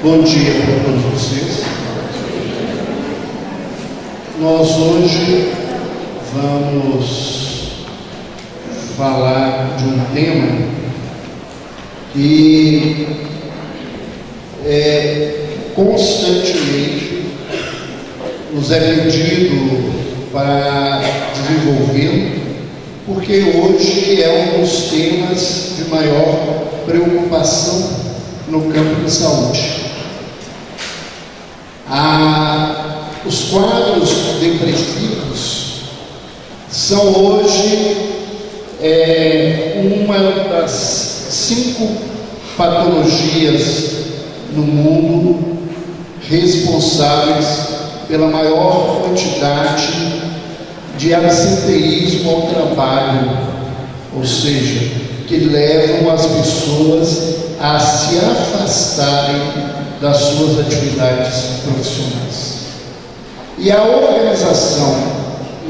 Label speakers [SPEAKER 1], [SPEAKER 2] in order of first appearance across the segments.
[SPEAKER 1] Bom dia para todos vocês. Nós hoje vamos falar de um tema que constantemente nos é pedido para desenvolvê-lo, porque hoje é um dos temas de maior preocupação no campo da saúde. Os quadros depressivos são hoje uma das 5 patologias no mundo responsáveis pela maior quantidade de absenteísmo ao trabalho, ou seja, que levam as pessoas a se afastarem das suas atividades profissionais. E a Organização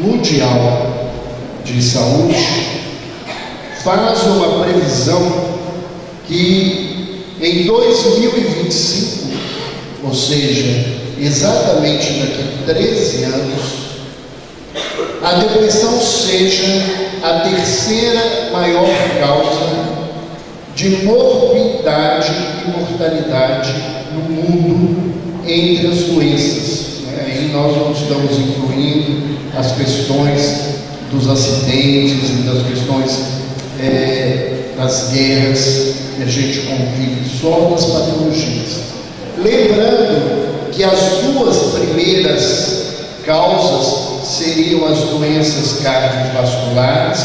[SPEAKER 1] Mundial de Saúde faz uma previsão que em 2025, ou seja, exatamente daqui a 13 anos, a depressão seja a terceira maior causa de morbidade e mortalidade no mundo entre as doenças. Aí nós não estamos incluindo as questões dos acidentes e das questões das guerras que a gente convive, só das patologias. Lembrando que as 2 primeiras causas seriam as doenças cardiovasculares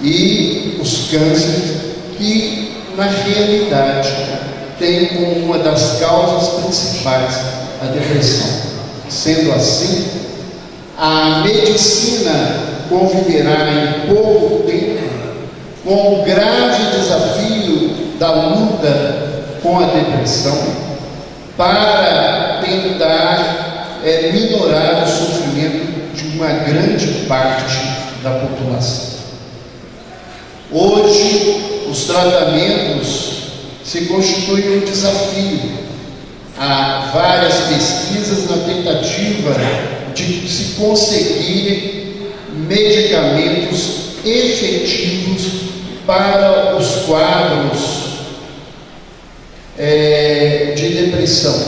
[SPEAKER 1] e os cânceres, que na realidade tem como uma das causas principais a depressão. Sendo assim, a medicina conviverá em pouco tempo com o grave desafio da luta com a depressão para tentar minorar o sofrimento de uma grande parte da população. Hoje, os tratamentos se constituem um desafio. Há várias pesquisas na tentativa de se conseguirem medicamentos efetivos para os quadros de depressão.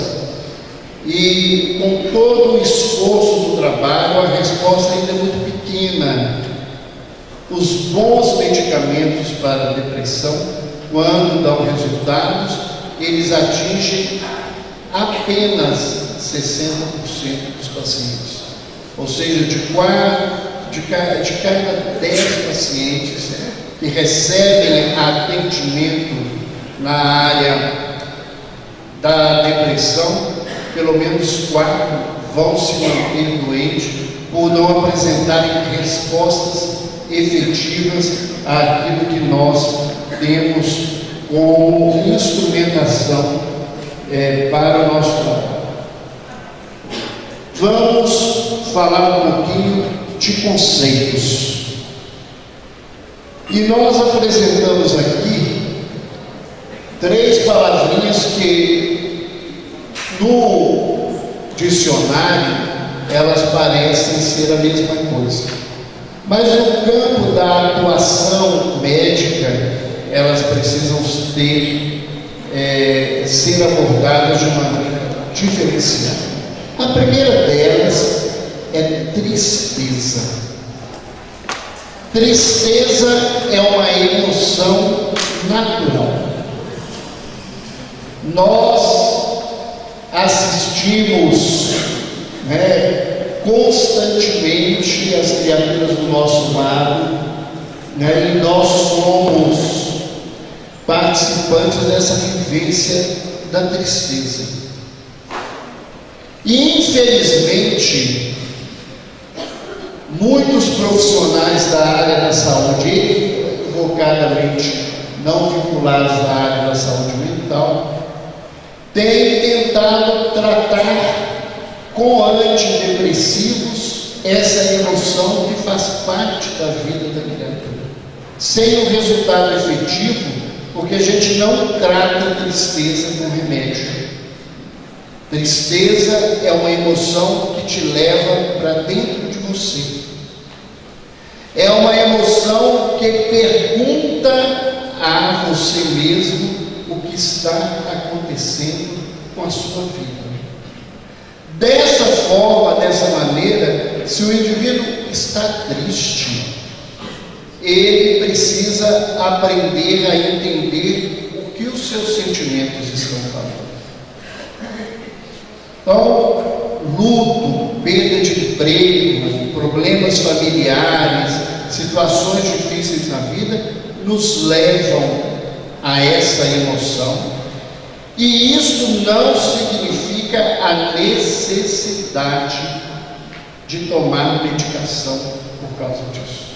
[SPEAKER 1] E com todo o esforço do trabalho, a resposta ainda é muito pequena. Os bons medicamentos para a depressão, quando dão resultados, eles atingem apenas 60% dos pacientes. Ou seja, de cada 10 pacientes que recebem atendimento na área da depressão, pelo menos 4 vão se manter doentes por não apresentarem respostas efetivas àquilo que nós temos como instrumentação para o nosso trabalho. Vamos falar um pouquinho de conceitos. E nós apresentamos aqui 3 palavrinhas que no dicionário elas parecem ser a mesma coisa, mas no campo da atuação médica elas precisam ser abordadas de maneira diferenciada. A primeira delas é tristeza. Tristeza é uma emoção natural. Nós assistimos constantemente as criaturas do nosso lado, e nós somos participantes dessa vivência da tristeza. E infelizmente, muitos profissionais da área da saúde, equivocadamente não vinculados à área da saúde mental, têm tentado tratar com antidepressivos essa emoção que faz parte da vida da criatura, sem um resultado efetivo, porque a gente não trata a tristeza com remédio. Tristeza é uma emoção que te leva para dentro de você. É uma emoção que pergunta a você mesmo o que está acontecendo com a sua vida. Dessa forma, dessa maneira, se o indivíduo está triste, ele precisa aprender a entender o que os seus sentimentos estão falando. Então, luto, perda de emprego, problemas familiares, situações difíceis na vida, nos levam a essa emoção, e isso não significa a necessidade de tomar medicação por causa disso.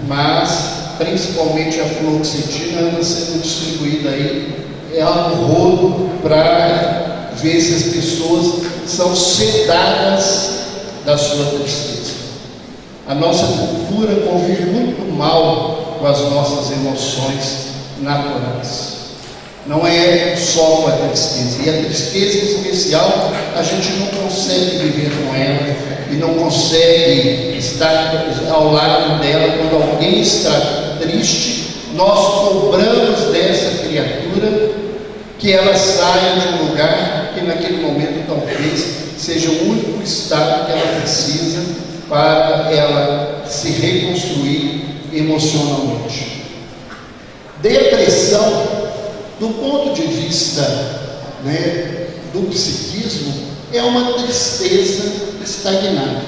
[SPEAKER 1] Mas, principalmente a fluoxetina anda sendo distribuída aí, é algo rodo para ver se as pessoas são sedadas da sua tristeza. A nossa cultura convive muito mal com as nossas emoções naturais. Não é só com a tristeza, e a tristeza em especial, a gente não consegue viver com ela e não consegue estar ao lado dela. Quando alguém está triste, nós cobramos dessa criatura que ela saia de um lugar que naquele momento talvez seja o único estado que ela precisa para ela se reconstruir emocionalmente. Depressão, do ponto de vista, do psiquismo, é uma tristeza estagnada.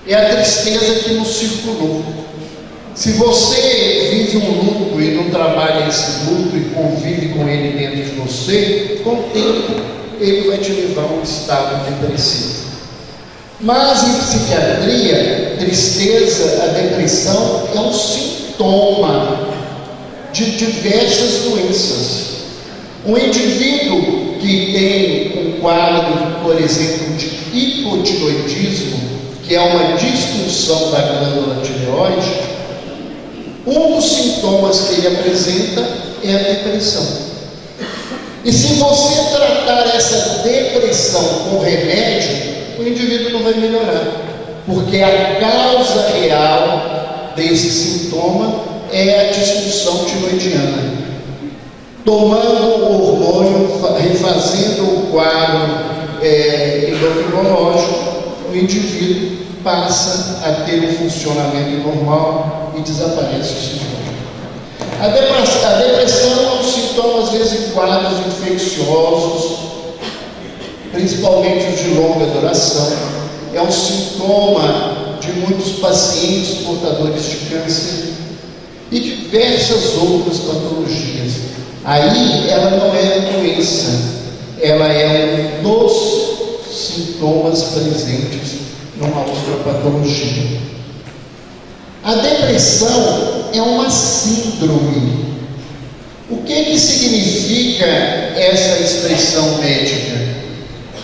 [SPEAKER 1] É a tristeza que nos circulou. Se você vive um luto e não trabalha esse luto e convive com ele dentro de você, com o tempo ele vai te levar a um estado depressivo. Mas em psiquiatria, tristeza, a depressão é um sintoma de diversas doenças. Um indivíduo que tem um quadro, por exemplo, de hipotiroidismo, que é uma disfunção da glândula tireoide, um dos sintomas que ele apresenta é a depressão. E se você tratar essa depressão com remédio, o indivíduo não vai melhorar, porque a causa real desse sintoma é a disfunção tiroidiana. Tomando o hormônio, refazendo o quadro endocrinológico, o indivíduo passa a ter um funcionamento normal e desaparece o sintoma. A depressão é um sintoma, às vezes, em quadros infecciosos, principalmente os de longa duração. É um sintoma de muitos pacientes portadores de câncer e diversas outras patologias. Aí ela não é a doença, ela é um dos sintomas presentes numa outra patologia. A depressão é uma síndrome. O que significa essa expressão médica?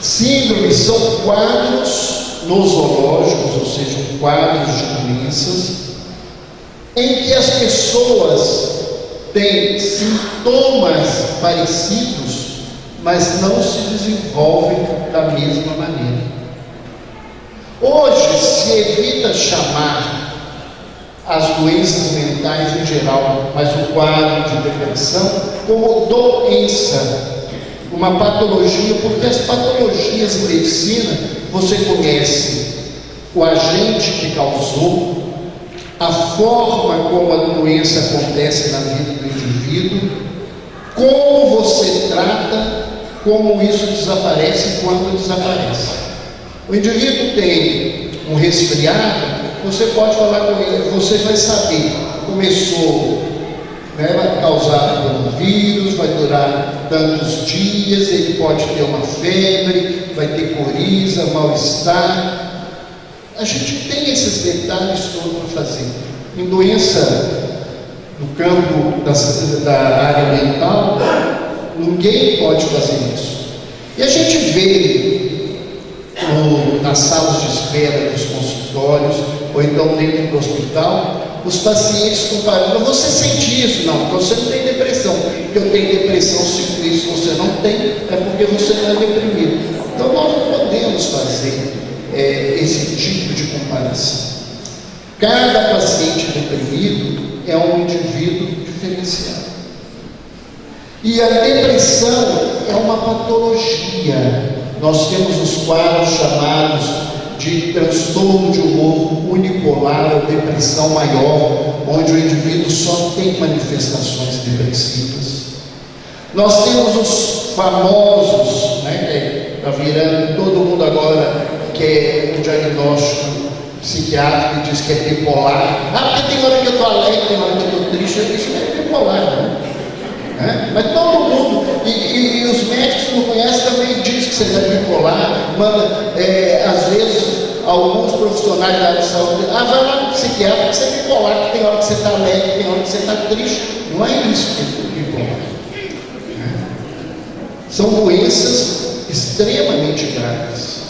[SPEAKER 1] Síndromes são quadros nosológicos, ou seja, quadros de doenças, em que as pessoas têm sintomas parecidos, mas não se desenvolvem da mesma maneira. Hoje se evita chamar as doenças mentais em geral, mas o quadro de depressão, como doença, uma patologia, porque as patologias em medicina, você conhece o agente que causou, a forma como a doença acontece na vida do indivíduo, como você trata, como isso desaparece e quando desaparece. O indivíduo tem um resfriado, você pode falar com ele, você vai saber, começou, causado por um vírus, vai durar tantos dias, ele pode ter uma febre, vai ter coriza, mal-estar. A gente tem esses detalhes todos para fazer. Em doença no campo da área mental, ninguém pode fazer isso. E a gente vê nas salas de espera dos consultórios, ou então dentro do hospital, os pacientes comparando: você sente isso? Não, então você não tem depressão. Porque eu tenho depressão, sinto isso, você não tem, é porque você não está deprimido. Então nós não podemos fazer esse tipo de comparação. Cada paciente deprimido é um indivíduo diferenciado. E a depressão é uma patologia. Nós temos os quadros chamados de transtorno de humor unipolar ou depressão maior, onde o indivíduo só tem manifestações depressivas. Nós temos os famosos, que está virando todo mundo agora, que é o diagnóstico psiquiátrico que diz que é bipolar. Porque tem hora que eu estou alegre, tem hora que eu estou triste. Isso não é bipolar, mas todo mundo, e os médicos não conhecem, também diz que você não é bipolar. Manda, às vezes, alguns profissionais da área de saúde, vai lá no psiquiatra, que você é bipolar, que tem hora que você está alegre, tem hora que você está triste. Não é isso que é bipolar. São doenças extremamente graves.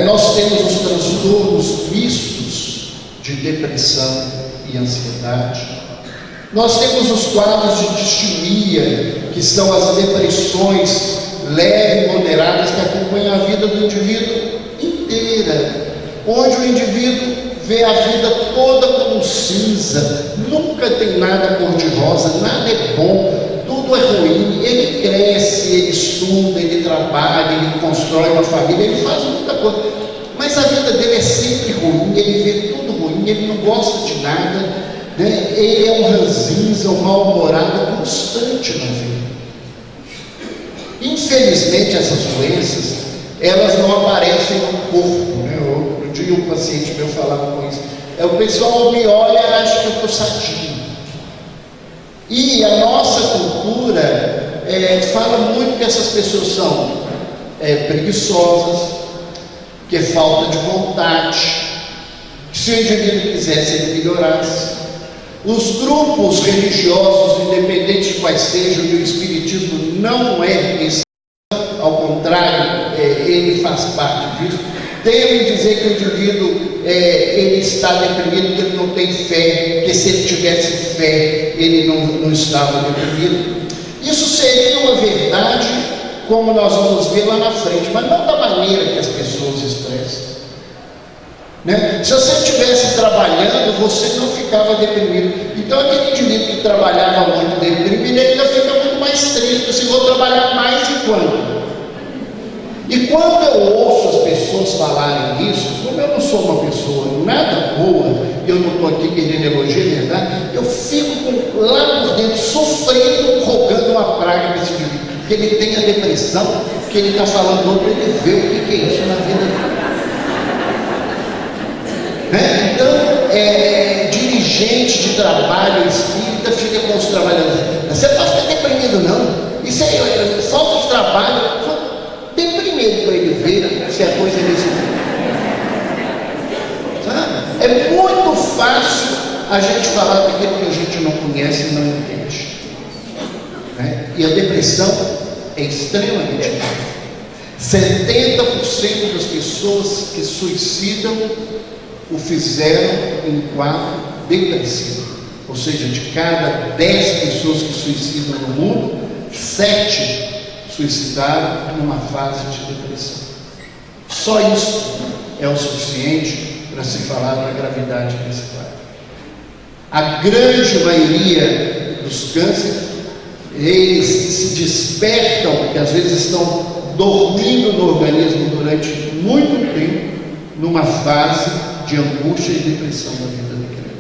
[SPEAKER 1] Nós temos os transtornos mistos de depressão e ansiedade. Nós temos os quadros de distimia, que são as depressões leves e moderadas que acompanham a vida do indivíduo inteira, onde o indivíduo vê a vida toda como cinza, nunca tem nada cor-de-rosa, nada é bom, tudo é ruim. Ele cresce, ele estuda, ele trabalha, ele constrói uma família, ele faz muita coisa, mas a vida dele é sempre ruim, ele vê tudo ruim, ele não gosta de nada. Ele é um ranzinza, um mal-humorado constante na vida. Infelizmente, essas doenças, elas não aparecem no corpo. Outro dia um paciente meu falava com isso. O pessoal me olha e acha que eu estou sadio. E a nossa cultura fala muito que essas pessoas são preguiçosas, que é falta de vontade, que se o indivíduo quisesse, ele melhorasse. Os grupos religiosos, independente de quais sejam, e o espiritismo não é cristão, ao contrário, ele faz parte disso, devem dizer que o indivíduo ele está deprimido porque ele não tem fé, porque se ele tivesse fé, ele não estava deprimido. Isso seria uma verdade, como nós vamos ver lá na frente, mas não da maneira que as pessoas expressam. Se você estivesse trabalhando, você não ficava deprimido. Então aquele indivíduo que trabalhava muito deprimido, ele ainda fica muito mais triste. Se vou trabalhar mais e quando? E quando eu ouço as pessoas falarem isso, como eu não sou uma pessoa nada boa, eu não estou aqui querendo elogiar, verdade, eu fico lá por dentro sofrendo, rogando uma praga para esse indivíduo, que ele tenha depressão, que ele está falando outro, ele vê o que é isso na vida dele. Então, dirigente de trabalho espírita fica com os trabalhadores. Você não pode ficar deprimido, não. Isso é falta de trabalho. Deprimido para ele ver se a coisa é desse jeito. É muito fácil a gente falar daquilo que a gente não conhece e não entende. E a depressão é extremamente grave. 70% das pessoas que suicidam o fizeram em quadro depressivo. Ou seja, de cada 10 pessoas que suicidam no mundo, 7 suicidaram numa fase de depressão. Só isso é o suficiente para se falar da gravidade desse quadro. A grande maioria dos cânceres, eles se despertam, porque às vezes estão dormindo no organismo durante muito tempo, numa fase de angústia e depressão da vida da criatura.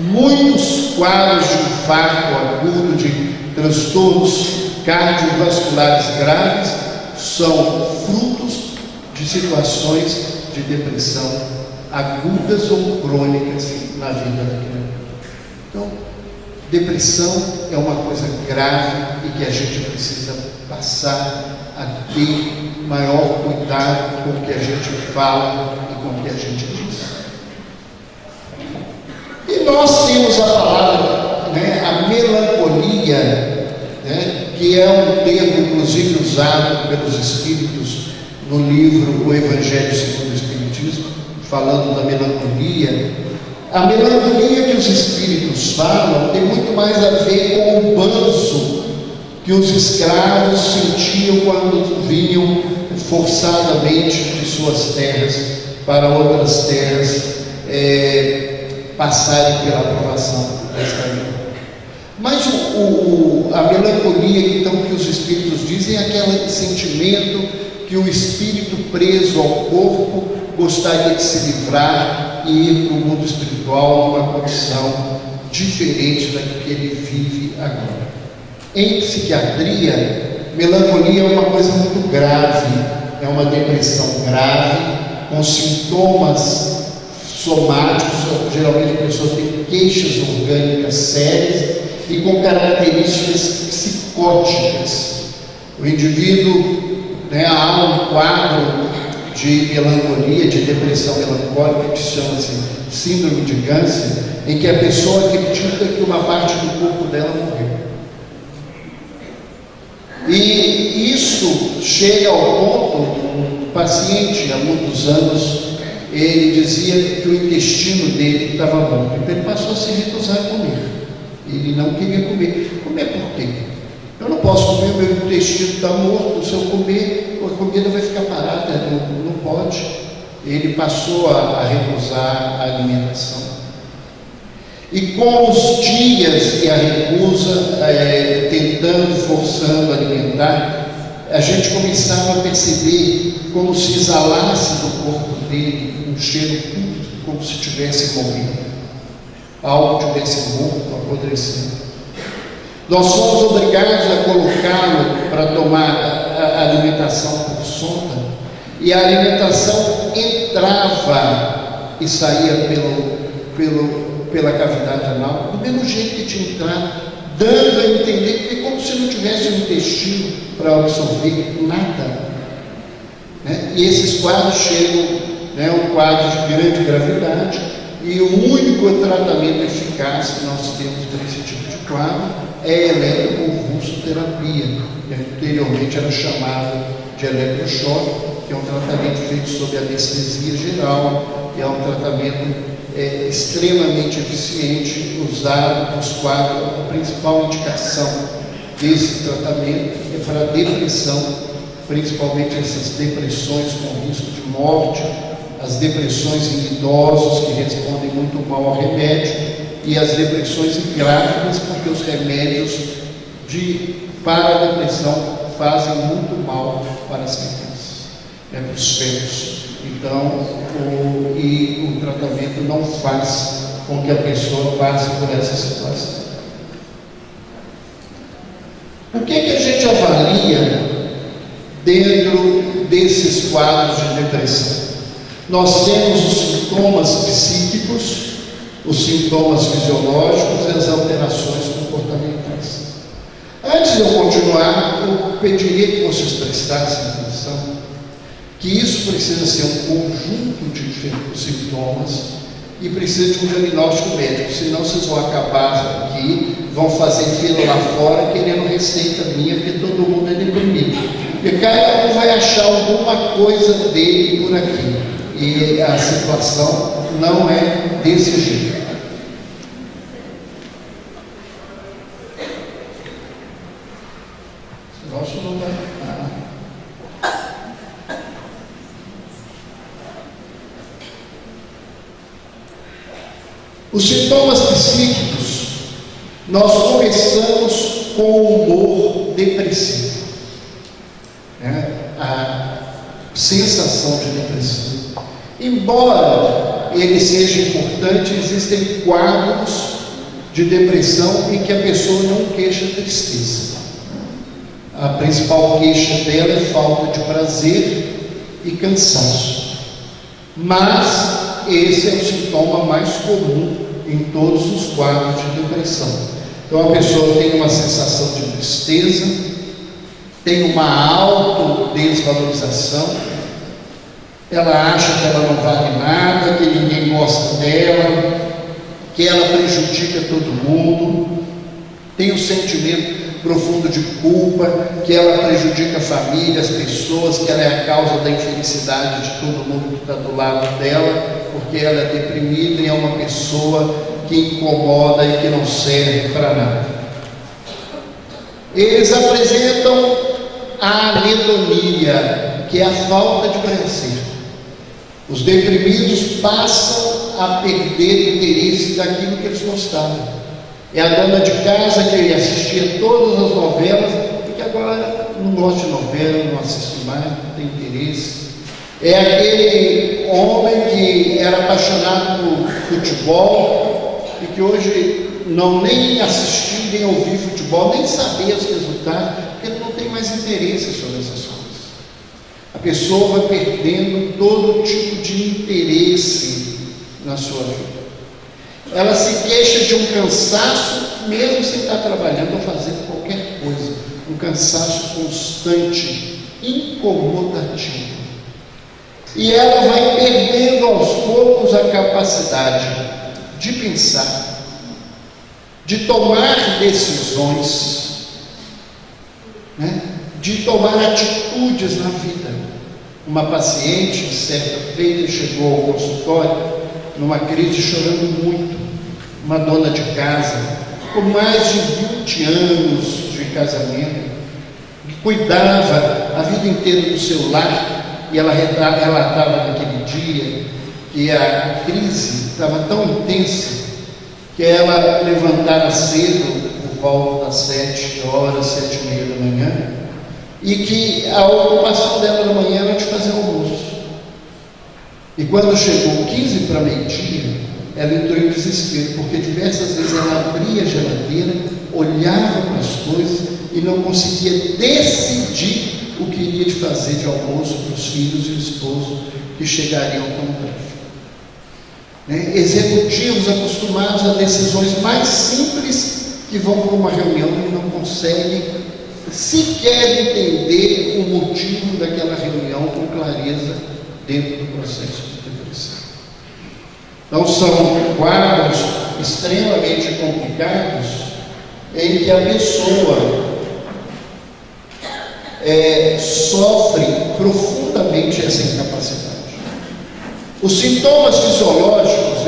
[SPEAKER 1] Muitos quadros de infarto agudo, de transtornos cardiovasculares graves, são frutos de situações de depressão agudas ou crônicas na vida da criatura. Então, depressão é uma coisa grave e que a gente precisa passar a ter maior cuidado com o que a gente fala e com o que a gente diz. E nós temos a palavra, a melancolia, que é um termo inclusive usado pelos espíritos no livro O Evangelho segundo o Espiritismo, falando da melancolia. A melancolia que os espíritos falam tem muito mais a ver com o banzo que os escravos sentiam quando vinham forçadamente de suas terras para outras terras passarem pela aprovação desta lei. Mas a melancolia, então, que os Espíritos dizem, é aquele sentimento que o espírito preso ao corpo gostaria de se livrar e ir para o mundo espiritual numa condição diferente da que ele vive agora. Em psiquiatria, melancolia é uma coisa muito grave, é uma depressão grave, com sintomas somáticos. Geralmente a pessoa tem queixas orgânicas sérias e com características psicóticas. O indivíduo, há um quadro de melancolia, de depressão melancólica, que chama-se síndrome de Ganser, em que a pessoa acredita que uma parte do corpo dela morreu. E isso chega ao ponto, um paciente há muitos anos, ele dizia que o intestino dele estava morto, então ele passou a se recusar a comer. Ele não queria comer. Comer por quê? Eu não posso comer, o meu intestino está morto, se eu comer, a comida vai ficar parada, não pode. Ele passou a recusar a alimentação. E com os dias e a recusa, tentando, forçando a alimentar, a gente começava a perceber como se exalasse do corpo dele um cheiro pútrido, como se tivesse morrido. Algo tivesse morto, apodrecendo. Nós fomos obrigados a colocá-lo para tomar a alimentação por sonda, e a alimentação entrava e saía pela cavidade anal, do mesmo jeito que tinha entrado, dando a entender que é como se não tivesse um intestino para absorver nada. E esses quadros chegam, um quadro de grande gravidade, e o único tratamento eficaz que nós temos para esse tipo de quadro é a eletroconvulsoterapia, que anteriormente era chamado de eletrochoque, que é um tratamento feito sob anestesia geral, e é um tratamento extremamente eficiente, usado nos quadros. A principal indicação desse tratamento é para depressão, principalmente essas depressões com risco de morte, as depressões em idosos que respondem muito mal ao remédio, e as depressões grávidas, porque os remédios para a depressão fazem muito mal para as crianças, para os fetos. Então, o tratamento não faz com que a pessoa passe por essa situação. O que a gente avalia dentro desses quadros de depressão? Nós temos os sintomas psíquicos, os sintomas fisiológicos e as alterações comportamentais. Antes de eu continuar, eu pediria que vocês prestassem atenção que isso precisa ser um conjunto de sintomas e precisa de um diagnóstico médico, senão vocês vão acabar aqui, vão fazer fila lá fora querendo receita minha, porque todo mundo é deprimido. E cada um vai achar alguma coisa dele por aqui. E a situação não é desse jeito. Nosso não vai. Os sintomas psíquicos, nós começamos com o humor depressivo, a sensação de depressão. Embora ele seja importante, existem quadros de depressão em que a pessoa não queixa tristeza. A principal queixa dela é falta de prazer e cansaço. Mas esse é o sintoma mais comum em todos os quadros de depressão. Então a pessoa tem uma sensação de tristeza, tem uma autodesvalorização, ela acha que ela não vale nada, que ninguém gosta dela, que ela prejudica todo mundo, tem um sentimento profundo de culpa, que ela prejudica a família, as pessoas, que ela é a causa da infelicidade de todo mundo que está do lado dela, porque ela é deprimida e é uma pessoa que incomoda e que não serve para nada. Eles apresentam a anedonia, que é a falta de prazer. Os deprimidos passam a perder interesse daquilo que eles gostavam. É a dona de casa que assistia todas as novelas, porque agora não gosta de novela, não assiste mais, não tem interesse. É aquele homem que era apaixonado por futebol e que hoje não nem assistir, nem ouvir futebol, nem saber os resultados, porque ele não tem mais interesse sobre essas coisas. A pessoa vai perdendo todo tipo de interesse na sua vida. Ela se queixa de um cansaço, mesmo sem estar trabalhando ou fazendo qualquer coisa. Um cansaço constante, incomodativo. E ela vai perdendo aos poucos a capacidade de pensar, de tomar decisões, né? De tomar atitudes na vida. Uma paciente, certa feita, chegou ao consultório numa crise, chorando muito. Uma dona de casa, com mais de 20 anos de casamento, que cuidava a vida inteira do seu lar, e ela relatava naquele dia que a crise estava tão intensa que ela levantara cedo, por volta das 7 horas, 7h30 da manhã, e que a ocupação dela na manhã era de fazer almoço. E quando chegou 15 para meio-dia, ela entrou em desespero, porque diversas vezes ela abria a geladeira, olhava para as coisas e não conseguia decidir o que iria de fazer de almoço para os filhos e o esposo que chegariam com o tráfico. Executivos acostumados a decisões mais simples, que vão para uma reunião e não conseguem sequer entender o motivo daquela reunião com clareza dentro do processo de depressão. Então são quadros extremamente complicados em que a pessoa sofre profundamente essa incapacidade. Os sintomas fisiológicos,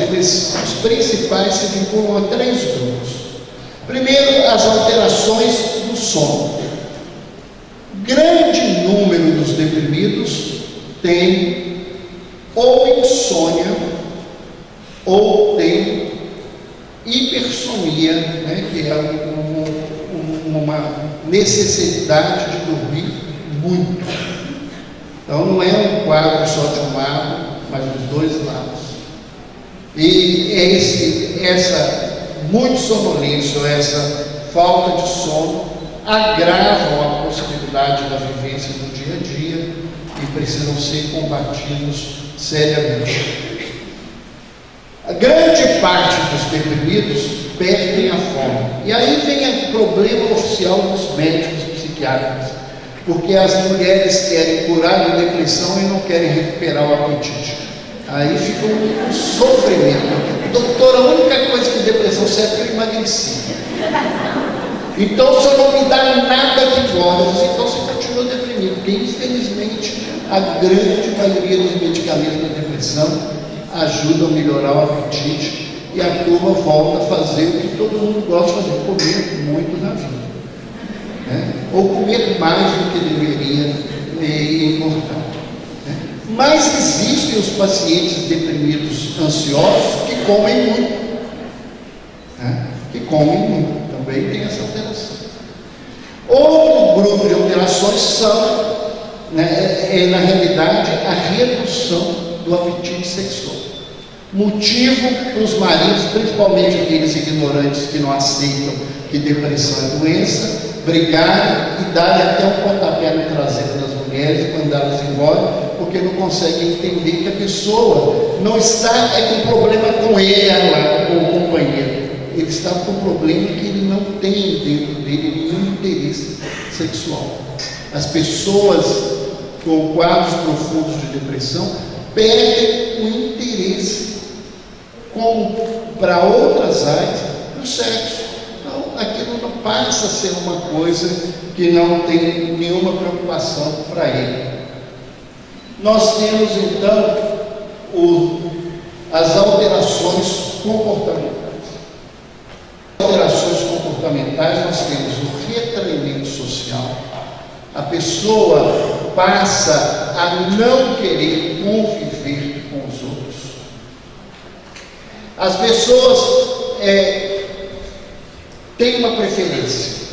[SPEAKER 1] os principais, se vinculam a 3 grupos. Primeiro, as alterações do sono. Grande número dos deprimidos tem ou insônia ou tem hipersonia, que é uma necessidade de dormir muito. Então não é um quadro só de um lado, mas dos 2 lados. E essa muito sonolência, ou essa falta de sono, agravam a possibilidade da vivência do dia a dia e precisam ser combatidos seriamente. A grande parte dos deprimidos perdem a fome. E aí vem o problema oficial dos médicos e psiquiatras, porque as mulheres querem curar a depressão e não querem recuperar o apetite. Aí fica um sofrimento. Doutor, a única coisa que depressão serve é emagrecer. Então, se eu não me dá nada que gosta, então você continua deprimido, porque infelizmente a grande maioria dos medicamentos da depressão ajudam a melhorar o apetite e a turma volta a fazer o que todo mundo gosta de fazer, comer muito na vida, ou comer mais do que deveria e engordar. Mas existem os pacientes deprimidos ansiosos que comem muito, também tem essa alteração. Outro grupo de alterações são, na realidade, a redução do apetite sexual. Motivo para os maridos, principalmente aqueles ignorantes que não aceitam que depressão é doença, brigarem e darem até um pontapé no traseiro das mulheres e mandá-las embora, porque não conseguem entender que a pessoa não está com problema com ela, com o companheiro. Ele está com um problema que ele não tem dentro dele nenhum interesse sexual. As pessoas com quadros profundos de depressão perdem o interesse para outras áreas do sexo. Então, aquilo não passa a ser uma coisa que não tem nenhuma preocupação para ele. Nós temos, então, as alterações comportamentais. Alterações comportamentais, nós temos o retraimento social, a pessoa passa a não querer conviver com os outros. As pessoas têm uma preferência: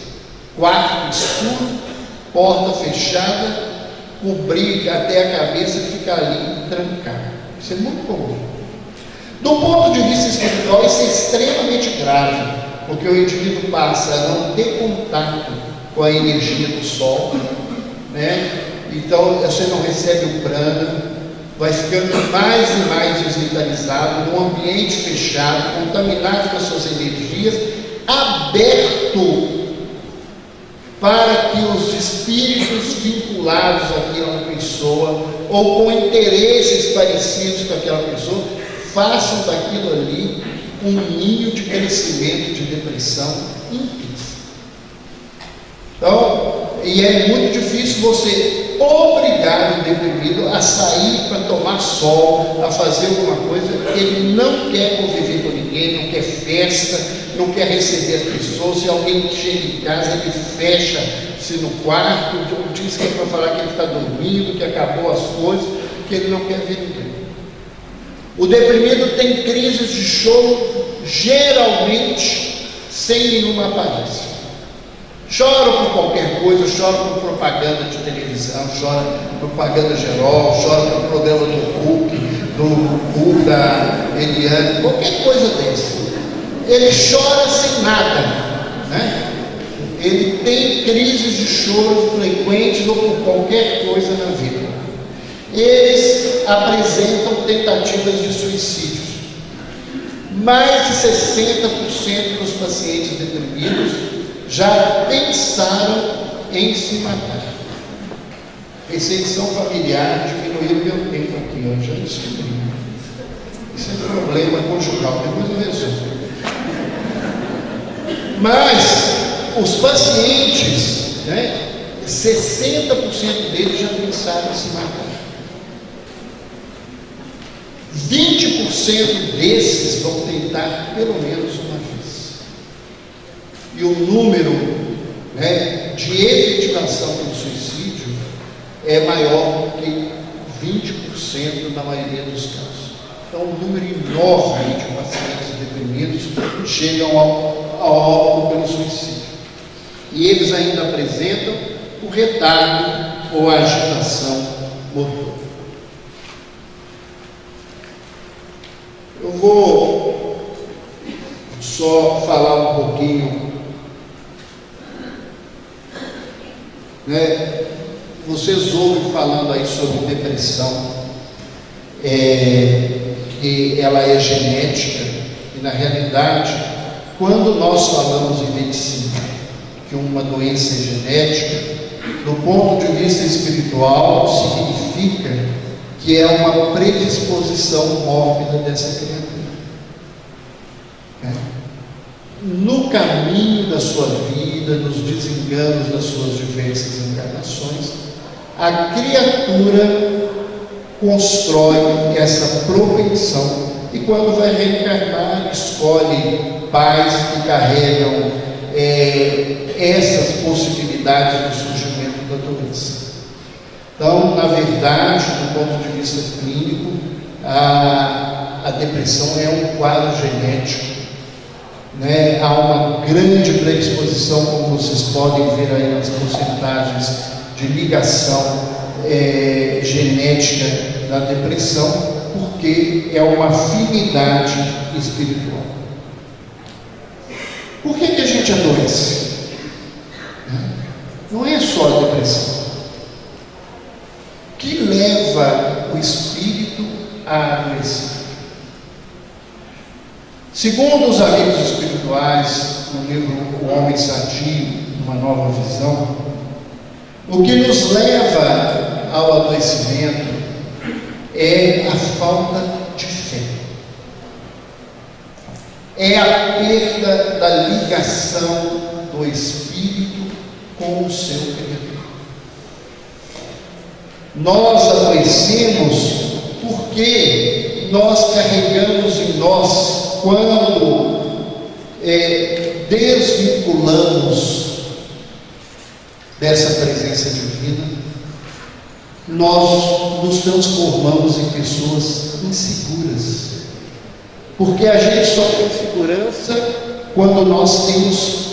[SPEAKER 1] quarto escuro, porta fechada, cobrir até a cabeça e ficar ali trancado. Isso é muito comum. Do ponto de vista espiritual, isso é extremamente grave, porque o indivíduo passa a não ter contato com a energia do sol, né? Então você não recebe o prana, vai ficando mais e mais desvitalizado, num ambiente fechado, contaminado com as suas energias, aberto para que os espíritos vinculados àquela pessoa ou com interesses parecidos com aquela pessoa façam daquilo ali um ninho de crescimento de depressão intensa. Então, e é muito difícil você obrigar o deprimido a sair para tomar sol, a fazer alguma coisa. Ele não quer conviver com ninguém, não quer festa, não quer receber as pessoas. Se alguém chega em casa, ele fecha-se no quarto, diz que é para falar que ele está dormindo, que acabou as coisas, que ele não quer ver ninguém. O deprimido tem crises de choro, geralmente sem nenhuma aparência. Chora por qualquer coisa, chora por propaganda de televisão, chora por propaganda geral, chora por programa do Hulk, da Eliane, qualquer coisa desse. Ele chora sem nada, né? Ele tem crises de choro frequentes ou por qualquer coisa na vida. Eles apresentam tentativas de suicídio. Mais de 60% dos pacientes deprimidos já pensaram em se matar. Perseguição familiar diminuiu meu tempo aqui, eu já descobri. Isso é um problema conjugal, depois eu resolvo. Mas os pacientes, né, 60% deles já pensaram em se matar. 20% desses vão tentar pelo menos uma vez. E o número, né, de efetivação do suicídio é maior que 20% na maioria dos casos. Então, um número enorme de pacientes deprimidos chegam ao óbito pelo suicídio. E eles ainda apresentam o retardo ou a agitação motor. Eu vou só falar um pouquinho, né? Vocês ouvem falando aí sobre depressão, que ela é genética, e na realidade, quando nós falamos em medicina, que uma doença é genética, do ponto de vista espiritual, significa que é uma predisposição mórbida dessa criatura. No caminho da sua vida, nos desenganos das suas diversas encarnações, a criatura constrói essa propensão e quando vai reencarnar, escolhe pais que carregam essas possibilidades do surgimento da doença. Então, na verdade, do ponto de vista clínico, a depressão é um quadro genético, né? Há uma grande predisposição, como vocês podem ver aí nas porcentagens de ligação genética da depressão, porque é uma afinidade espiritual. Por que a gente adoece? Não é só a depressão. O que leva o espírito a adoecer? Segundo os amigos espirituais, no livro O Homem Sadio, Uma Nova Visão, o que nos leva ao adoecimento é a falta de fé. É a perda da ligação do espírito com o seu Criador. Nós adoecemos porque nós carregamos em nós, quando desvinculamos dessa presença divina, nós nos transformamos em pessoas inseguras, porque a gente só tem segurança quando nós temos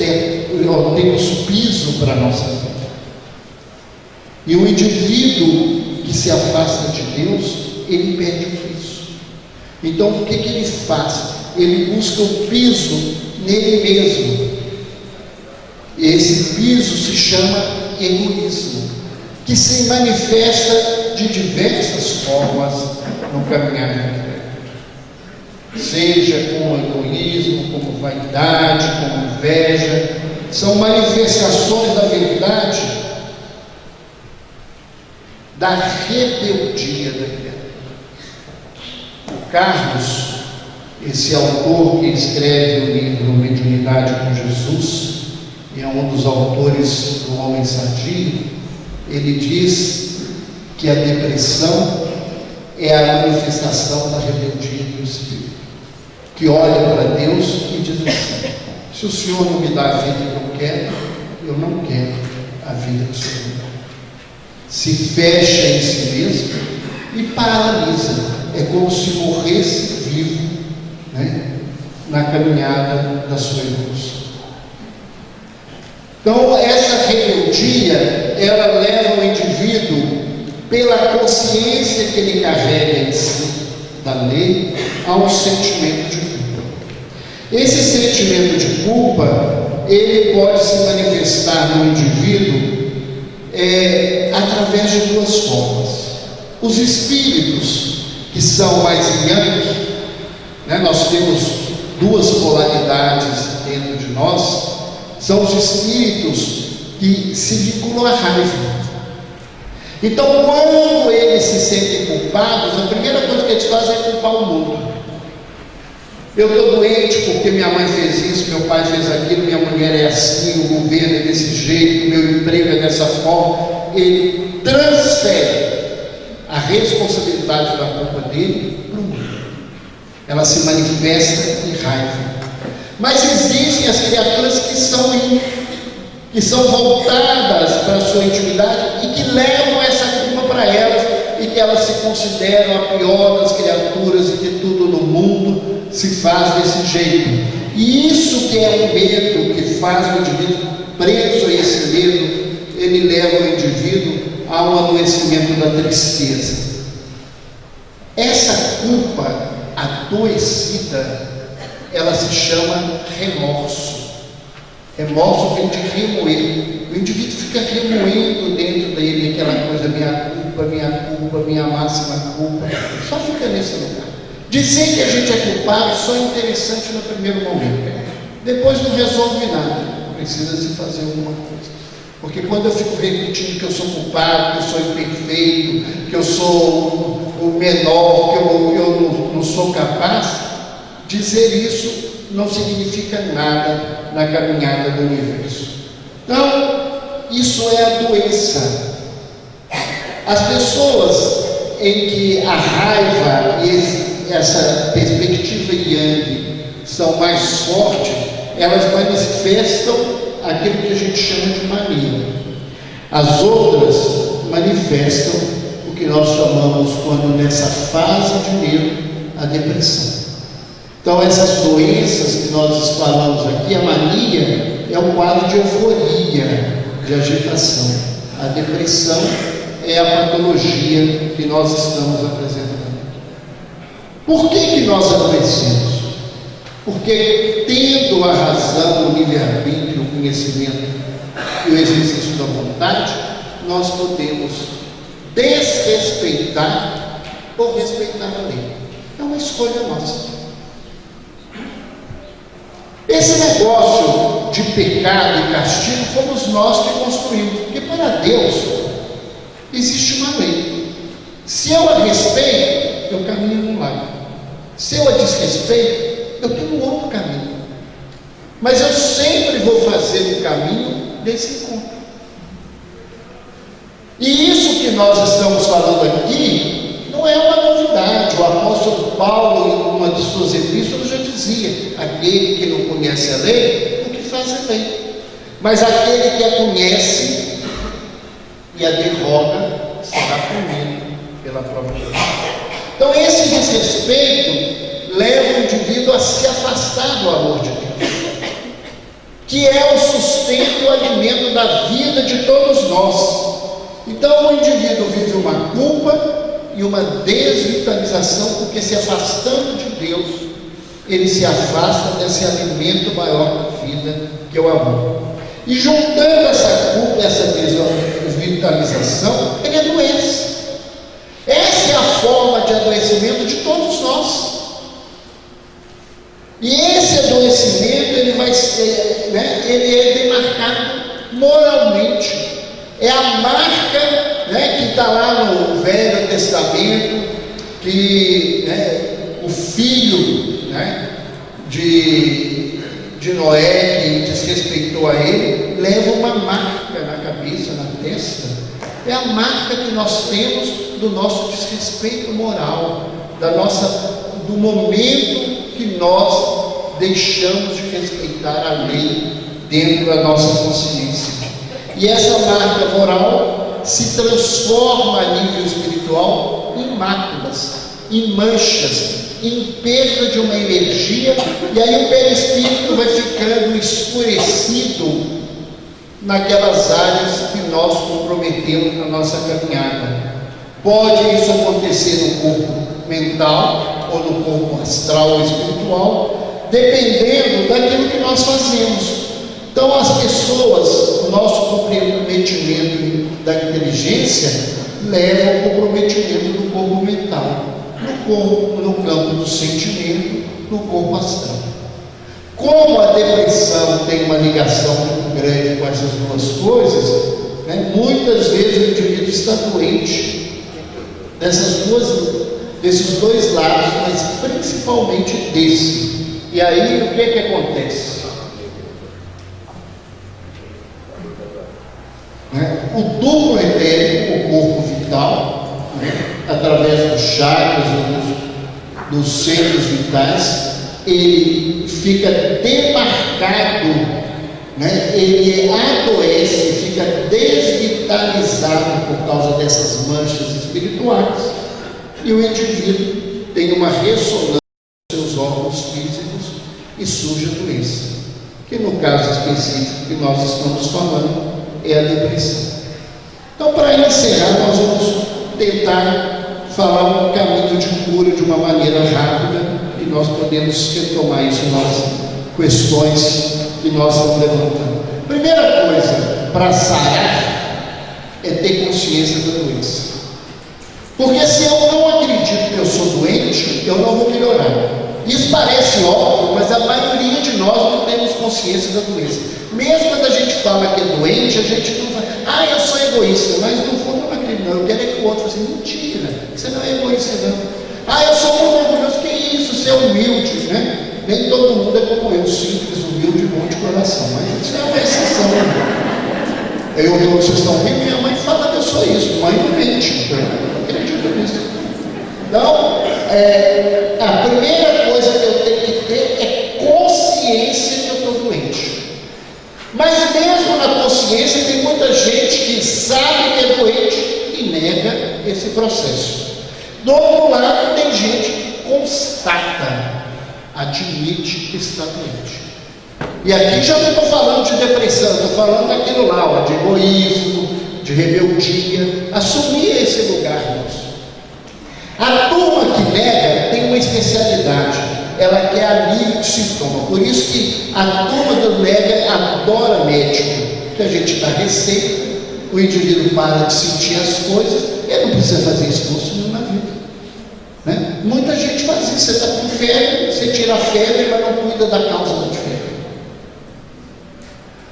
[SPEAKER 1] piso para a nossa vida. E o indivíduo que se afasta de Deus, ele perde o piso. Então o que ele faz? Ele busca o piso nele mesmo. Esse piso se chama egoísmo, que se manifesta de diversas formas no caminhar da vida. Seja como egoísmo, como vaidade, como inveja, são manifestações da verdade, da rebeldia da criatura. O Carlos, esse autor que escreve o livro Mediunidade com Jesus, e é um dos autores do Homem Sadio, ele diz que a depressão é a manifestação da rebeldia do espírito, que olha para Deus e diz assim: se o Senhor não me dá a vida que eu quero, eu não quero a vida que o Senhor me dá. Se fecha em si mesmo e paralisa. É como se morresse vivo, né, na caminhada da sua evolução. Então, essa rebeldia, ela leva o indivíduo, pela consciência que ele carrega em si da lei, a um sentimento de culpa. Esse sentimento de culpa, ele pode se manifestar no indivíduo através de duas formas. Os espíritos que são mais yang, né, nós temos duas polaridades dentro de nós, são os espíritos que se vinculam à raiva. Então, quando eles se sentem culpados, a primeira coisa que eles fazem é culpar o mundo. Eu estou doente porque minha mãe fez isso, meu pai fez aquilo, minha mulher é assim, o governo é desse jeito, meu emprego é dessa forma. Ele transfere a responsabilidade da culpa dele para o mundo. Ela se manifesta em raiva. Mas existem as criaturas que são voltadas para a sua intimidade e que levam essa culpa para elas, e que elas se consideram a pior das criaturas e que tudo no mundo se faz desse jeito. E isso que é o medo que faz o indivíduo preso a esse medo, ele leva o indivíduo ao adoecimento da tristeza. Essa culpa adoecida, ela se chama remorso. Remorso vem de remoer. O indivíduo fica remoendo dentro dele aquela coisa: minha máxima culpa. Só fica nesse lugar. Dizer que a gente é culpado só é interessante no primeiro momento. Depois não resolve nada. Precisa se fazer alguma coisa. Porque quando eu fico repetindo que eu sou culpado, que eu sou imperfeito, que eu sou o menor, que eu não sou capaz, dizer isso não significa nada na caminhada do universo. Então, isso é a doença. As pessoas em que a raiva e essa perspectiva yang são mais fortes, elas manifestam aquilo que a gente chama de mania. As outras manifestam o que nós chamamos, quando nessa fase de medo, a depressão. Então, essas doenças que nós falamos aqui, a mania é um quadro de euforia, de agitação. A depressão é a patologia que nós estamos apresentando. Por que nós adoecemos? Porque, tendo a razão, o livre-arbítrio, o conhecimento e o exercício da vontade, nós podemos desrespeitar ou respeitar a lei. É uma escolha nossa. Esse negócio de pecado e castigo fomos nós que construímos, porque para Deus existe uma lei. Se eu a respeito, eu caminho num lado. Se eu a desrespeito, eu estou no outro caminho. Mas eu sempre vou fazer o caminho desse encontro. E isso que nós estamos falando aqui não é uma novidade. O apóstolo Paulo, em uma de suas epístolas, já dizia: aquele que não conhece a lei, o que faz a lei? Mas aquele que a conhece e a derrota será comida pela própria Deus. Então esse desrespeito leva o indivíduo a se afastar do amor de Deus, que é o sustento e o alimento da vida de todos nós. Então o indivíduo vive uma culpa e uma desvitalização, porque se afastando de Deus, ele se afasta desse alimento maior da vida, que é o amor. E juntando essa culpa, essa desvitalização, ele adoece. Essa é a forma de adoecimento de todos nós. E esse adoecimento, ele vai ser, ele é demarcado moralmente. É a marca, que está lá no Velho Testamento, que o filho de Noé, que desrespeitou a ele, leva uma marca na cabeça, na testa. É a marca que nós temos do nosso desrespeito moral, do momento que nós deixamos de respeitar a lei dentro da nossa consciência. E essa marca moral se transforma a nível espiritual em máculas, em manchas, em perda de uma energia, e aí o perispírito vai ficando escurecido naquelas áreas que nós comprometemos na nossa caminhada. Pode isso acontecer no corpo mental, ou no corpo astral ou espiritual, dependendo daquilo que nós fazemos. Então as pessoas, o nosso comprometimento da inteligência leva ao comprometimento do corpo mental, no campo do sentimento, no corpo astral. Como a depressão tem uma ligação muito grande com essas duas coisas, muitas vezes o indivíduo está doente desses dois lados, mas principalmente desse. E aí o que acontece? O duplo etérico, o corpo vital, através dos chakras, dos centros vitais, ele fica demarcado, ele adoece, fica desvitalizado por causa dessas manchas espirituais, e o indivíduo tem uma ressonância nos seus órgãos físicos e surge a doença, que no caso específico que nós estamos falando é a depressão. Então, para encerrar, nós vamos tentar falar um caminho de cura de uma maneira rápida, e nós podemos retomar isso nas questões que nós estamos levantando. Primeira coisa para sarar é ter consciência da doença. Porque se eu não acredito que eu sou doente, eu não vou melhorar. Isso parece óbvio, mas a maioria de nós não temos consciência da doença. Mesmo quando a gente fala que é doente, a gente não fala, eu sou egoísta, mas no fundo eu não acredito, não. Eu quero é que o outro fale assim, mentira, você não é egoísta, não. Eu sou muito orgulhoso, que isso, ser humilde, Nem todo mundo é como eu, simples, humilde, bom de coração, mas isso é uma exceção. Vocês estão vendo, minha mãe fala que eu sou isso, mãe não mente, eu não acredito nisso. Então, a primeira coisa que eu tenho que ter é consciência que eu estou doente. Mas mesmo na consciência tem muita gente que sabe que é doente e nega esse processo. Do outro lado tem gente que constata, admite que está doente. E aqui já não estou falando de depressão, estou falando daquilo lá, de egoísmo, de rebeldia, assumir esse lugar nosso. A turma que nega tem uma especialidade, ela quer alívio de sintoma. Por isso que a turma do nega adora médico, que a gente dá receita, o indivíduo para de sentir as coisas, ele não precisa fazer esforço nenhum na vida. Muita gente faz isso, você está com febre, você tira a febre, mas não cuida da causa da febre.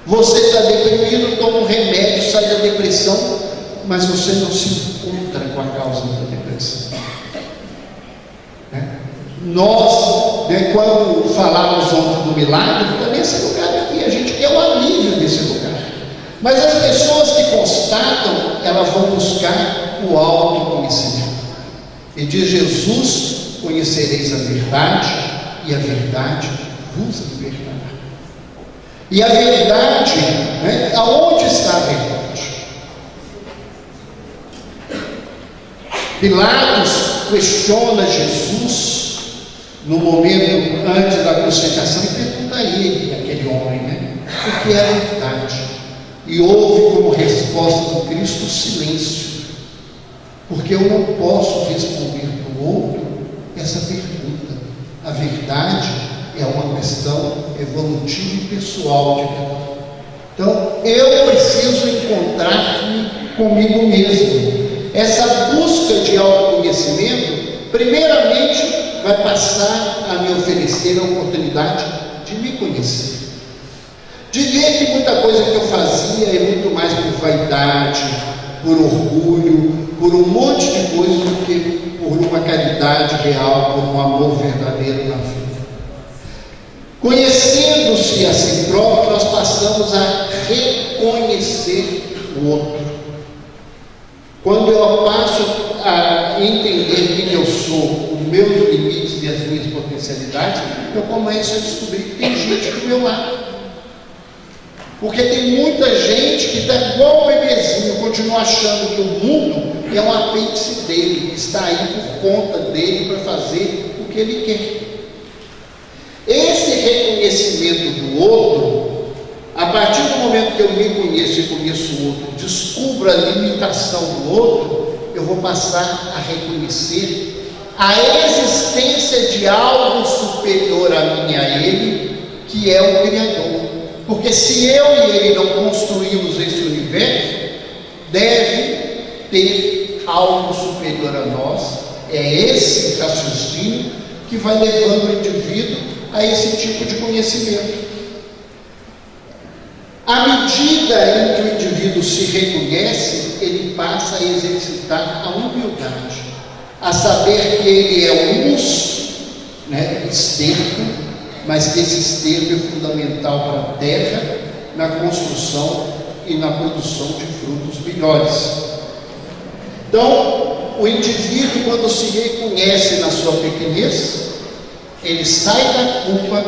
[SPEAKER 1] Você está deprimido, toma um remédio, sai da depressão, mas você não se encontra com a causa da depressão. Nós, quando falávamos ontem do milagre, está nesse lugar aqui, a gente quer o alívio desse lugar. Mas as pessoas que constatam, elas vão buscar o autoconhecimento. E diz Jesus: conhecereis a verdade, e a verdade vos libertará. E a verdade, aonde está a verdade? Pilatos questiona Jesus no momento antes da crucificação e pergunta a ele, aquele homem, o que é a verdade? E houve como resposta do Cristo silêncio, porque eu não posso responder para o outro essa pergunta. A verdade é uma questão evolutiva e pessoal de cada um. Então, eu preciso encontrar-me comigo mesmo. Essa busca de autoconhecimento, primeiramente, vai passar a me oferecer a oportunidade de me conhecer. De ver que muita coisa que eu fazia é muito mais por vaidade, por orgulho, por um monte de coisas do que por uma caridade real, por um amor verdadeiro na vida. Conhecendo-se a si próprio, nós passamos a reconhecer o outro. Quando eu passo a entender quem eu sou, os meus limites e as minhas potencialidades, eu começo a descobrir que tem gente do meu lado. Porque tem muita gente que está igual o bebezinho, continua achando que o mundo é um apêndice dele, que está aí por conta dele para fazer o que ele quer. Esse reconhecimento do outro, a partir do momento que eu me conheço e conheço o outro, descubro a limitação do outro, eu vou passar a reconhecer a existência de algo superior a mim e a ele, que é o Criador. Porque se eu e ele não construímos esse universo, deve ter algo superior a nós. É esse raciocínio que vai levando o indivíduo a esse tipo de conhecimento. À medida em que o indivíduo se reconhece, ele passa a exercitar a humildade, a saber que ele é um esterco, mas que esse esterco é fundamental para a terra, na construção e na produção de frutos melhores. Então, o indivíduo, quando se reconhece na sua pequenez, ele sai da culpa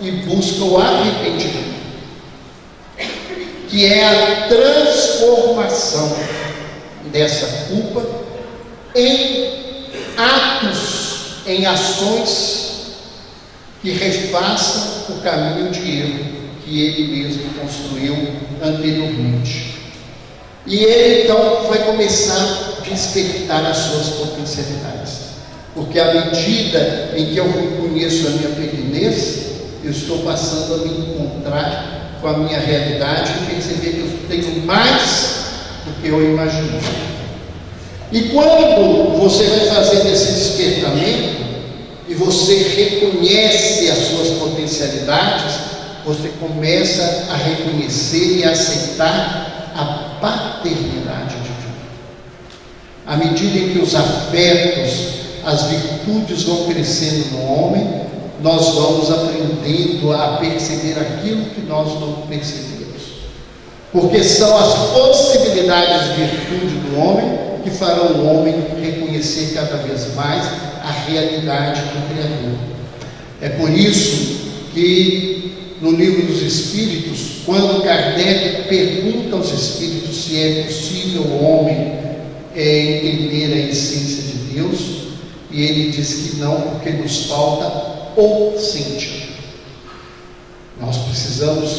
[SPEAKER 1] e busca o arrependimento, que é a transformação dessa culpa em atos, em ações que refaçam o caminho de erro que ele mesmo construiu anteriormente. E ele então vai começar a despertar as suas potencialidades, porque à medida em que eu reconheço a minha pequenez, eu estou passando a me encontrar com a minha realidade e perceber que eu tenho mais do que eu imaginei. E quando você vai fazendo esse despertamento e você reconhece as suas potencialidades, você começa a reconhecer e aceitar a paternidade divina. À medida em que os afetos, as virtudes vão crescendo no homem, nós vamos aprendendo a perceber aquilo que nós não percebemos. Porque são as possibilidades de virtude do homem que farão o homem reconhecer cada vez mais a realidade do Criador. É por isso que no Livro dos Espíritos, quando Kardec pergunta aos Espíritos se é possível o homem entender a essência de Deus, e ele diz que não, porque nos falta o sentido. Nós precisamos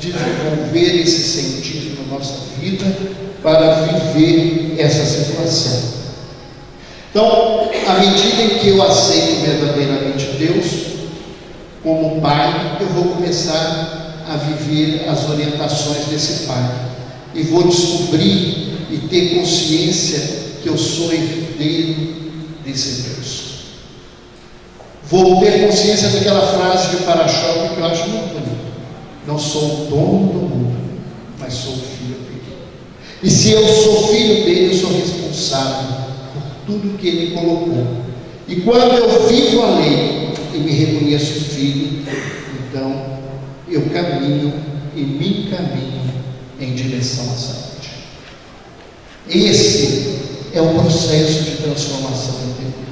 [SPEAKER 1] desenvolver esse sentido na nossa vida para viver essa situação. Então, à medida em que eu aceito verdadeiramente Deus como Pai, eu vou começar a viver as orientações desse Pai e vou descobrir e ter consciência que eu sou herdeiro desse Deus. Vou ter consciência daquela frase de para-choque que eu acho muito bonita: não sou o dono do mundo, mas sou o filho dele. E se eu sou filho dele, eu sou responsável por tudo que ele colocou. E quando eu vivo a lei e me reconheço filho, então eu caminho e me encaminho em direção à saúde. Esse é o processo de transformação interior.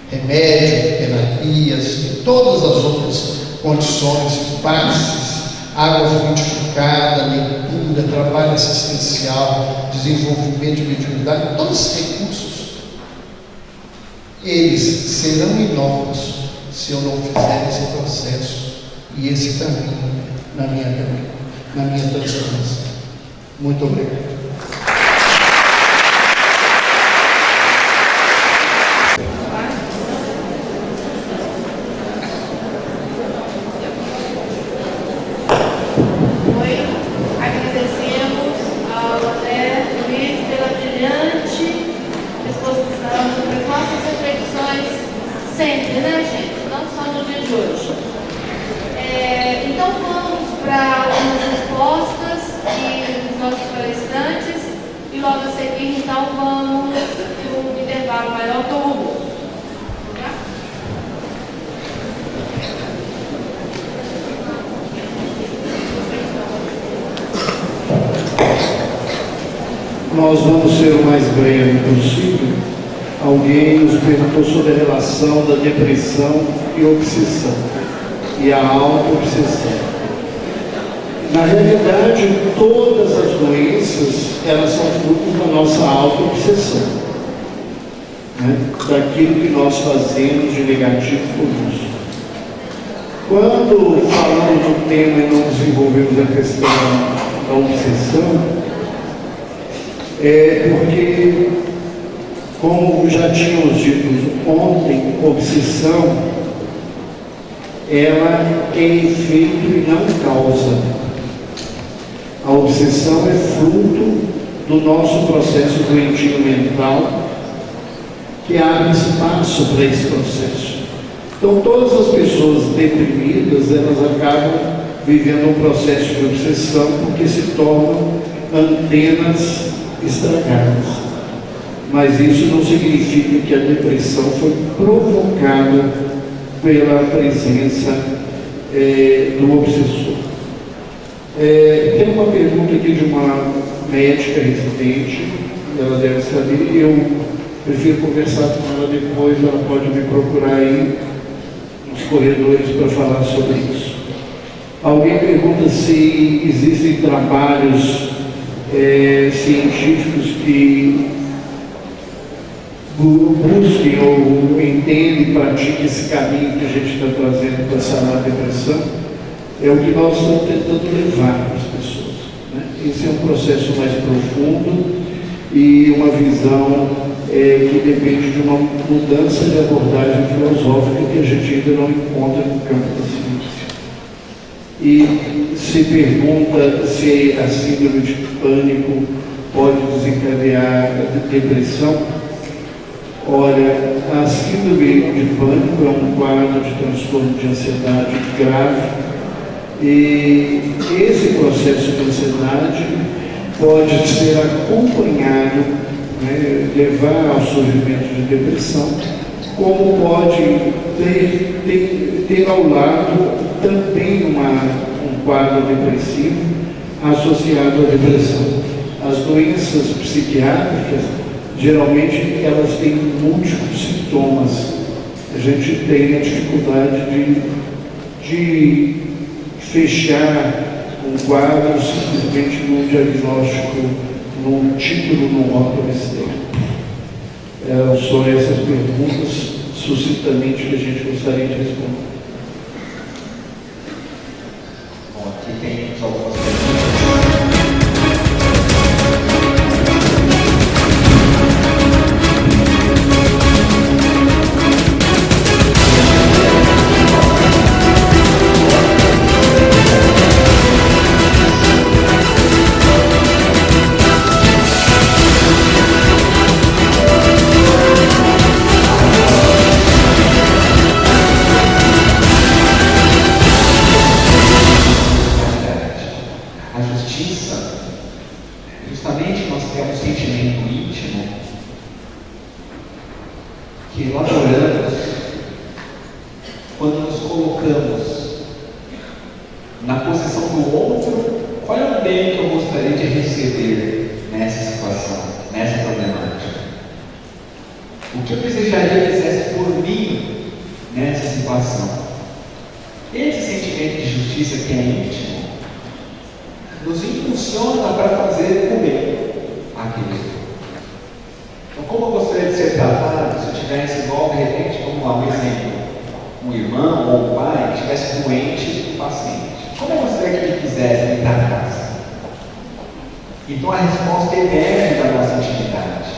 [SPEAKER 1] Remédio, terapias e todas as outras condições, passes, água frutificada, leitura, trabalho assistencial, desenvolvimento de mediunidade, todos esses recursos eles serão inócuos se eu não fizer esse processo e esse caminho na minha transformação. Muito obrigado.
[SPEAKER 2] Agradecemos ao André Luiz pela brilhante exposição sobre as nossas reflexões sempre, né, gente? Não só no dia de hoje. Então vamos para algumas respostas dos nossos palestrantes e logo a seguir, então, vamos para um intervalo maior para o almoço.
[SPEAKER 1] Nós vamos ser o mais breve possível. Alguém nos perguntou sobre a relação da depressão e obsessão, e a auto-obsessão. Na realidade, todas as doenças, elas são frutos da nossa auto-obsessão, né? Daquilo que nós fazemos de negativo conosco. Quando falamos do tema e não desenvolvemos a questão da obsessão, porque, como já tínhamos dito ontem, obsessão, ela tem efeito e não causa. A obsessão é fruto do nosso processo doentio mental, que abre espaço para esse processo. Então, todas as pessoas deprimidas, elas acabam vivendo um processo de obsessão, porque se tornam antenas estragadas. Mas isso não significa que a depressão foi provocada pela presença do obsessor. Tem uma pergunta aqui de uma médica residente, ela deve saber, eu prefiro conversar com ela depois, ela pode me procurar aí nos corredores para falar sobre isso. Alguém pergunta se existem trabalhos científicos que busquem ou entendem e pratiquem esse caminho que a gente está trazendo para sanar a depressão. É o que nós estamos tentando levar para as pessoas, né? Esse é um processo mais profundo e uma visão que depende de uma mudança de abordagem filosófica que a gente ainda não encontra no campo da ciência. E se pergunta se a síndrome de pânico pode desencadear a depressão. Olha, a síndrome de pânico é um quadro de transtorno de ansiedade grave e esse processo de ansiedade pode ser acompanhado, né, levar ao surgimento de depressão, como pode ter ao lado também um quadro depressivo associado à depressão. As doenças psiquiátricas, geralmente, elas têm múltiplos sintomas. A gente tem a dificuldade de fechar um quadro simplesmente num diagnóstico, num título, num órgão externo. São essas perguntas, sucintamente, que a gente gostaria de responder.
[SPEAKER 3] Bom, aqui tem algumas perguntas. Justamente nós temos um sentimento íntimo que nós oramos quando nos colocamos na posição do outro. Qual é o bem que eu gostaria de receber nessa situação, nessa problemática? O que eu desejaria que fizesse por mim nessa situação? Esse sentimento de justiça que é íntimo nos impulsiona para fazer o bem àquele. Então, como eu gostaria de ser tratado se eu tivesse igual repente, vamos lá, um exemplo, um irmão ou um pai que estivesse doente do paciente. Como eu gostaria que ele quisesse me tratasse? Então a resposta emerge da nossa intimidade.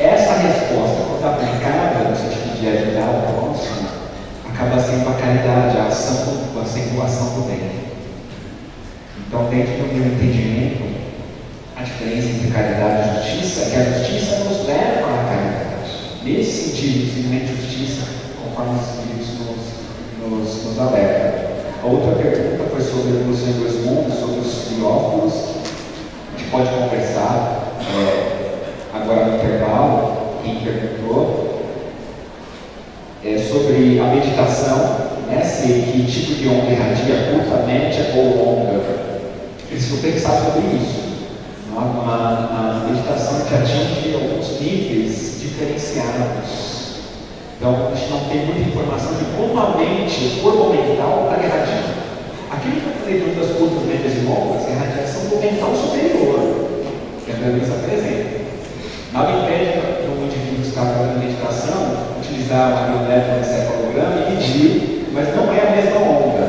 [SPEAKER 3] Essa resposta, quando aplicada no sentido de ajudar o próximo, acaba sendo a caridade, a acentuação do bem. Então, dentro do meu entendimento, a diferença entre caridade e justiça é que a justiça nos leva à caridade. Nesse sentido, simplesmente justiça, conforme os Espíritos nos alertam. A outra pergunta foi sobre a evolução em dois mundos, sobre os filósofos. A gente pode conversar agora no intervalo, quem perguntou, sobre a meditação, né? Se que tipo de onda irradia, curta, média ou longa. Preciso pensar sobre isso. Na meditação a gente atinge alguns níveis diferenciados. Então a gente não tem muita informação de como a mente, o corpo mental está irradiando. Aquilo que eu falei de ondas curtas, médias e longas é a radiação do mental superior, que a Andressa apresenta. Nada impede do indivíduo que está fazendo meditação utilizar um eletroencefalograma e medir, mas não é a mesma onda.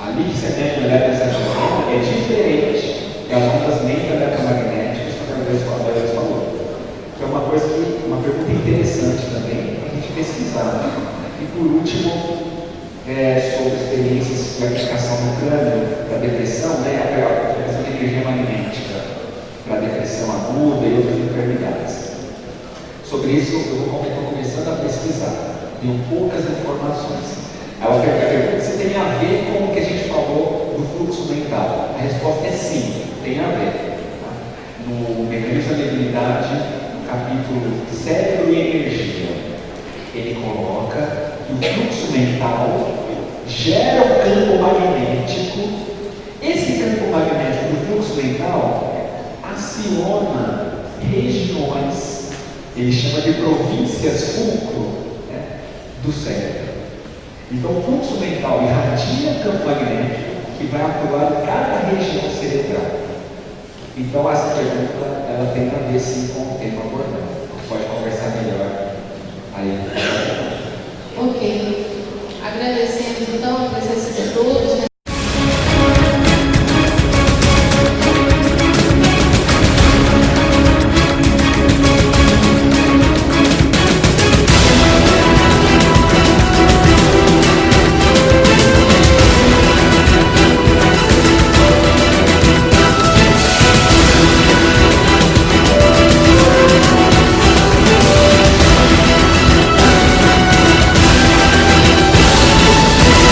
[SPEAKER 3] Ali que você mede o eletroencefalograma é diferente. É as ondas nem eletromagnéticas que a Andressa falou. Então é uma pergunta interessante também para a gente pesquisar. E por último, sobre experiências de aplicação no crânio para depressão, né, a aplicação de energia magnética para depressão aguda e outras enfermidades. Sobre isso, eu estou começando a pesquisar. Tenho poucas informações. Ela pergunta se tem a ver com o que a gente falou do fluxo mental. A resposta é sim, tem a ver. Tá? No Mecanismo da Mediunidade, no capítulo Cérebro e Energia, ele coloca que o fluxo mental gera um campo magnético. Esse campo magnético do fluxo mental aciona regiões, ele chama de províncias fulcro, né, do cérebro. Então o fluxo mental irradia campo magnético que vai atuar em cada região cerebral. Então essa pergunta ela tem a ver sim com o tema abordado. Pode conversar melhor aí.
[SPEAKER 2] Ok. Agradecemos então a presença de todos, né?